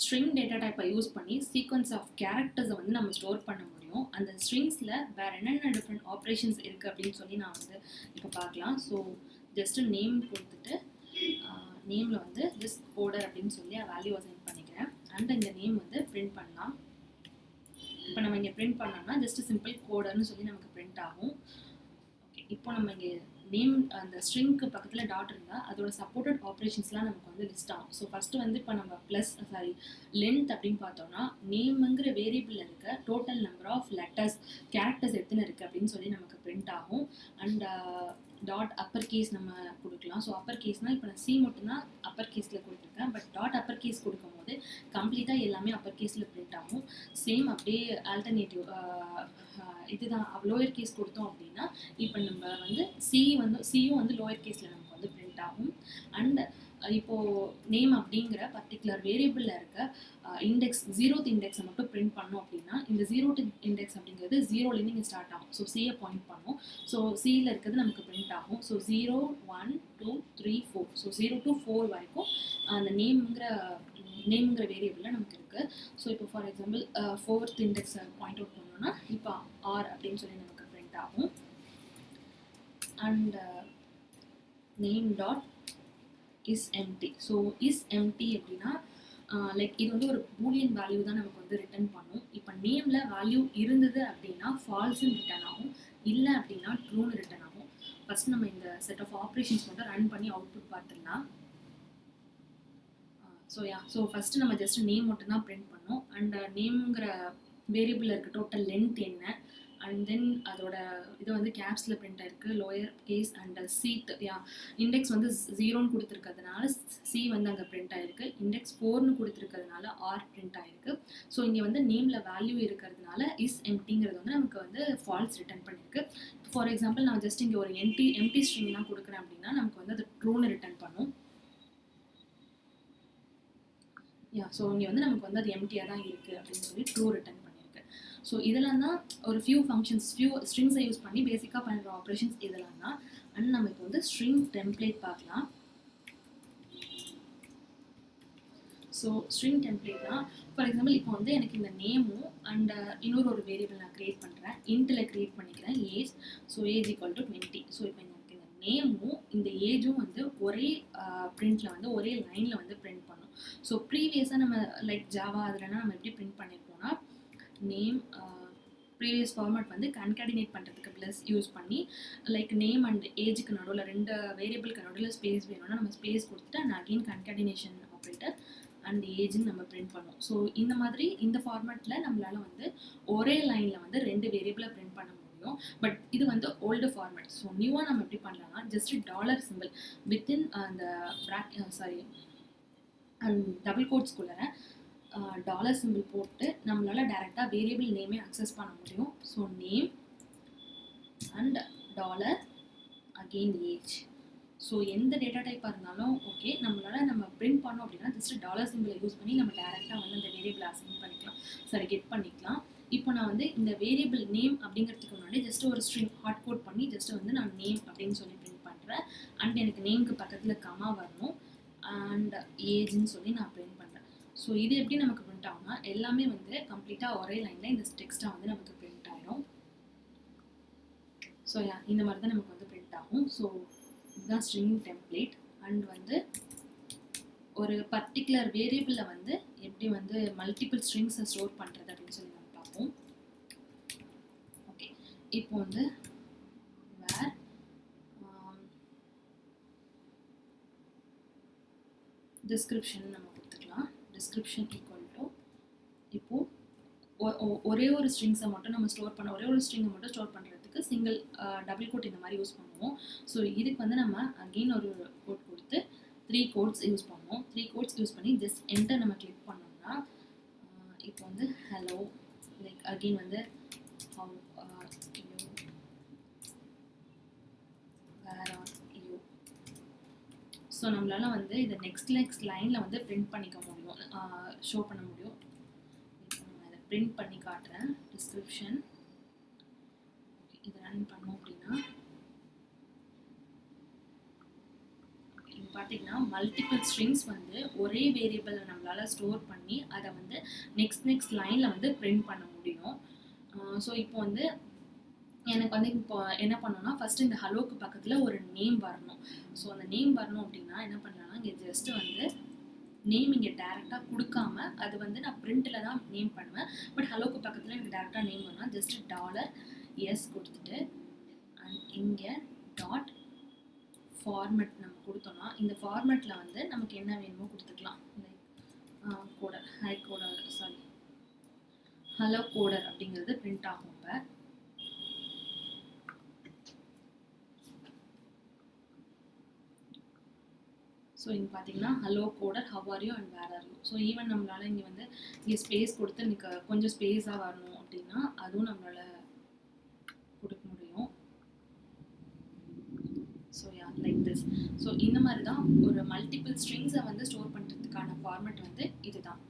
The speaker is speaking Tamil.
ஸ்ட்ரிங் டேட்டா டைப்பை யூஸ் பண்ணி சீக்வன்ஸ் ஆஃப் கேரக்டர்ஸை வந்து நம்ம ஸ்டோர் பண்ண முடியும். அந்த ஸ்ட்ரிங்ஸில் வேறு என்னென்ன டிஃப்ரெண்ட் ஆப்ரேஷன்ஸ் இருக்குது அப்படின்னு சொல்லி நான் வந்து இப்போ பார்க்கலாம். ஸோ ஜஸ்ட்டு நேம் கொடுத்துட்டு நேமில் வந்து ஜஸ்ட் கோடர் அப்படின்னு சொல்லி வேல்யூ அசைன் பண்ணிக்கிறேன். அண்ட் இந்த நேம் வந்து பிரிண்ட் பண்ணலாம். இப்போ நம்ம இங்கே பிரிண்ட் பண்ணோம்னா ஜஸ்ட் சிம்பிள் கோடர்னு சொல்லி நமக்கு பிரிண்ட் ஆகும். ஓகே, இப்போ நம்ம இங்கே நேம் அந்த ஸ்ட்ரிங்க்கு பக்கத்தில் டாட் இருந்தால் அதோட சப்போர்ட்டட் ஆப்ரேஷன்ஸ்லாம் நமக்கு வந்து லிஸ்ட் ஆகும். ஸோ ஃபஸ்ட்டு வந்து இப்போ நம்ம லென்த் அப்படின்னு பார்த்தோம்னா நேமுங்கிற வேரியபிளில் இருக்க total number of letters characters எத்தனை இருக்குது அப்படின்னு சொல்லி நமக்கு பிரிண்ட் ஆகும். அண்ட் டாட் அப்பர் கேஸ் நம்ம கொடுக்கலாம். ஸோ அப்பர் கேஸ்னால் இப்போ நான் சி மட்டும்தான் அப்பர் கேஸில் கொடுத்துருக்கேன். பட் டாட் அப்பர் கேஸ் கொடுக்கும் போது கம்ப்ளீட்டாக எல்லாமே அப்பர் கேஸில் பிரிண்ட் ஆகும். சேம் அப்படியே ஆல்டர்னேட்டிவ் இதுதான் லோயர் கேஸ் கொடுத்தோம் அப்படின்னா இப்போ நம்ம வந்து சியும் வந்து லோயர் கேஸில் நமக்கு வந்து பிரிண்ட் ஆகும். அண்ட் இப்போது நேம் அப்படிங்கிற பர்டிகுலர் வேரியபிளில் இருக்க இண்டெக்ஸ் 0th இண்டெக்ஸை மட்டும் பிரிண்ட் பண்ணோம் அப்படின்னா இந்த 0th இண்டெக்ஸ் அப்படிங்கிறது 0லேருந்து இங்கே ஸ்டார்ட் ஆகும். ஸோ சியை பாயிண்ட் பண்ணும். ஸோ சியில் இருக்கிறது நமக்கு பிரிண்ட் ஆகும். ஸோ 0, 1, 2, 3, 4. ஸோ 0 to 4 வரைக்கும் அந்த நேம்ங்கிற வேரியபிளில் நமக்கு இருக்குது. ஸோ இப்போ ஃபார் எக்ஸாம்பிள் 4th இண்டெக்ஸை பாயிண்ட் அவுட் பண்ணோம்னா இப்போ ஆர் அப்படின்னு சொல்லி நமக்கு பிரிண்ட் ஆகும். And name dot is empty. So is empty அப்படின்னா லைக் இது வந்து ஒரு பூலியன் வேல்யூ தான் நமக்கு வந்து ரிட்டர்ன் பண்ணும். இப்போ நேமில் வேல்யூ இருந்தது அப்படின்னா ஃபால்ஸுன்னு ரிட்டர்ன் ஆகும், இல்லை அப்படின்னா ட்ரூன்னு ரிட்டர்ன் ஆகும். ஃபஸ்ட் நம்ம இந்த செட் ஆஃப் ஆப்ரேஷன்ஸ் மட்டும் ரன் பண்ணி அவுட்புட் பார்த்துடலாம். ஸோ ஃபஸ்ட்டு நம்ம ஜஸ்ட் நேம் மட்டும்தான் பிரிண்ட் பண்ணோம். அண்ட் நேம்ங்கிற வேரியபிளில் இருக்க டோட்டல் லென்த் என்ன, அண்ட் தென் அதோட இது வந்து கேப்ஸில் பிரிண்ட் ஆயிருக்கு, லோயர் கேஸ் அண்ட் சீத். இண்டெக்ஸ் வந்து 0ன்னு கொடுத்துருக்கிறதுனால சி வந்து அங்கே பிரிண்ட் ஆயிருக்கு. இண்டெக்ஸ் 4ன்னு கொடுத்துருக்கிறதுனால ஆர் பிரிண்ட் ஆயிருக்கு. ஸோ இங்கே வந்து நேமில் வேல்யூ இருக்கிறதுனால இஸ் எம்டிங்கிறது வந்து நமக்கு வந்து ஃபால்ஸ் ரிட்டர்ன் பண்ணியிருக்கு. ஃபார் எக்ஸாம்பிள் நான் ஜஸ்ட் இங்கே ஒரு எம்டி ஸ்ட்ரிங்லாம் கொடுக்குறேன் அப்படின்னா நமக்கு வந்து அது ட்ரூன்னு ரிட்டர்ன் பண்ணும். ஸோ இங்கே வந்து நமக்கு வந்து அது எம்டியாக தான் இருக்குது அப்படின்னு சொல்லி ட்ரூ ரிட்டர்ன் பண்ணியிருக்கு. ஸோ இதெல்லாம் தான் ஒரு ஃபியூ ஸ்ட்ரிங்ஸை யூஸ் பண்ணி பேசிக்காக பண்ணுற ஆப்ரேஷன்ஸ் இதெல்லாம் தான். அண்ட் நம்ம இப்போ வந்து ஸ்ட்ரிங் டெம்ப்ளேட் பார்க்கலாம். ஸோ ஸ்ட்ரிங் டெம்ப்ளேட் தான். ஃபார் எக்ஸாம்பிள் இப்போ வந்து எனக்கு இந்த நேமும் அண்ட் இன்னொரு வேரியபிள் நான் க்ரியேட் பண்ணுறேன். இன்ட்டில் க்ரியேட் பண்ணிக்கிறேன் age. So age equal to 20. So இப்போ எனக்கு இந்த நேமும் இந்த ஏஜும் வந்து ஒரே பிரிண்டில் வந்து ஒரே லைனில் வந்து பிரிண்ட் பண்ணும். ஸோ ப்ரீவியஸாக நம்ம லைக் ஜாவா அதுலனா நம்ம எப்படி பிரிண்ட் பண்ணியிருப்போம்னா நேம் ப்ரீவியஸ் ஃபார்மேட் வந்து கன்கார்டினேட் பண்ணுறதுக்கு ப்ளஸ் யூஸ் பண்ணி லைக் நேம் அண்ட் ஏஜுக்கு நடுவில் 2 வேரியபிளுக்கு நடுவில் ஸ்பேஸ் வேணும்னா நம்ம ஸ்பேஸ் கொடுத்துட்டு and again concatenation operator and ஏஜ்னு நம்ம பிரிண்ட் பண்ணுவோம். ஸோ இந்த மாதிரி இந்த ஃபார்மேட்டில் நம்மளால் வந்து ஒரே லைனில் வந்து 2 வேரியபிளை பிரிண்ட் பண்ண முடியும். பட் இது வந்து ஓல்டு ஃபார்மேட். ஸோ நியூவாக நம்ம எப்படி பண்ணலாம்னா ஜஸ்ட் டாலர் சிம்பிள் வித்தின் அந்த அண்ட் டபுள் கோட்ஸ்குள்ளே டாலர் சிம்பிள் போட்டு நம்மளால் டைரெக்டாக வேரியபிள் நேமே அக்சஸ் பண்ண முடியும். So name and dollar again age. So எந்த டேட்டா டைப்பாக இருந்தாலும் ஓகே, நம்மளால் நம்ம பிரிண்ட் பண்ணோம் அப்படின்னா ஜஸ்ட் டாலர் சிம்பிளை யூஸ் பண்ணி நம்ம டேரெக்டாக வந்து அந்த வேரியபிள் அசைன் பண்ணிக்கலாம், கெட் பண்ணிக்கலாம். இப்போ நான் வந்து இந்த வேரியபிள் நேம் அப்படிங்கிறதுக்கு முன்னாடி ஜஸ்ட் ஒரு ஸ்ட்ரிங் ஹார்ட் கோட் பண்ணி ஜஸ்ட் வந்து நான் நேம் அப்படின்னு சொல்லி பிரிண்ட் பண்ணுறேன். அண்ட் எனக்கு நேமுக்கு பக்கத்தில் கமா வரணும் அண்ட் ஏஜ்னு சொல்லி நான் பிரிண்ட் பண்ணுறேன். ஸோ இது எப்படி நமக்கு பிரிண்ட் ஆகும்னா எல்லாமே வந்து கம்ப்ளீட்டாக ஒரே லைனில் இந்த டெக்ஸ்ட்டாக வந்து நமக்கு பிரிண்ட் ஆகிடும். ஸோ இந்த மாதிரி தான் நமக்கு வந்து பிரிண்ட் ஆகும். ஸோ இதுதான் ஸ்ட்ரிங் டெம்ப்ளேட். அண்ட் வந்து ஒரு பர்டிகுலர் வேரியபிளில் வந்து எப்படி வந்து மல்டிபிள் ஸ்ட்ரிங்ஸை ஸ்டோர் பண்ணுறது அப்படின்னு சொல்லி நம்ம பார்ப்போம். ஓகே, இப்போ வந்து வேர் டிஸ்கிரிப்ஷன் நம்ம கொடுத்துக்கலாம். டிஸ்கிரிப்ஷன் ஈக்குவல் டு இப்போது ஒரே ஒரு ஸ்ட்ரிங்ஸை மட்டும் நம்ம ஒரே ஒரு ஸ்ட்ரிங்கை மட்டும் ஸ்டோர் பண்ணுறதுக்கு சிங்கிள் டபுள் கோட் இந்த மாதிரி யூஸ் பண்ணுவோம். ஸோ இதுக்கு வந்து நம்ம அகெயின் ஒரு கோட் கொடுத்து 3 கோட்ஸ் யூஸ் பண்ணுவோம். 3 கோட்ஸ் யூஸ் பண்ணி ஜஸ்ட் என்டர் நம்ம கிளிக் பண்ணோம்னா இப்போ வந்து ஹலோ லைக் அகெயின் வந்து ஸோ நம்மளால வந்து இதை நெக்ஸ்ட் லைனில் வந்து பிரிண்ட் பண்ணிக்க முடியும், ஷோ பண்ண முடியும். இப்போ நான் இதை பிரிண்ட் பண்ணி காட்டுறேன். டிஸ்கிரிப்ஷன் இதை ரன் பண்ணோம் அப்படின்னா பார்த்தீங்கன்னா மல்டிபிள் ஸ்ட்ரிங்ஸ் வந்து ஒரே வேரியபிளை நம்மளால் ஸ்டோர் பண்ணி அதை வந்து நெக்ஸ்ட் லைனில் வந்து பிரிண்ட் பண்ண முடியும். ஸோ இப்போ வந்து எனக்கு வந்து இப்போ என்ன பண்ணணும்னா ஃபஸ்ட்டு இந்த ஹலோக்கு பக்கத்தில் ஒரு நேம் வரணும். ஸோ அந்த நேம் வரணும் அப்படின்னா என்ன பண்ணலாம்னா இங்கே ஜஸ்ட்டு வந்து நேம் இங்கே டேரெக்டாக கொடுக்காம அது வந்து நான் பிரிண்டில் தான் நேம் பண்ணுவேன். பட் ஹலோக்கு பக்கத்தில் எனக்கு டேரெக்டாக நேம் வரணும். ஜஸ்ட்டு $s கொடுத்துட்டு அண்ட் இங்கே டாட் ஃபார்மேட் நம்ம கொடுத்தோம்னா இந்த ஃபார்மேட்டில் வந்து நமக்கு என்ன வேணுமோ கொடுத்துக்கலாம். லைக் கோடர் ஹலோ கோடர் அப்படிங்கிறது பிரிண்ட் ஆகும். இப்போ ஸோ இங்கே பார்த்தீங்கன்னா hello coder how are you and where are you. So even நம்மளால் இங்கே வந்து இங்கே ஸ்பேஸ் கொடுத்து எனக்கு கொஞ்சம் ஸ்பேஸாக வரணும் அப்படின்னா அதுவும் நம்மளால் கொடுக்க முடியும். So yeah like this. So இந்த மாதிரி தான் ஒரு மல்டிபிள் ஸ்ட்ரிங்ஸை வந்து ஸ்டோர் பண்ணுறதுக்கான ஃபார்மேட் வந்து இதுதான்.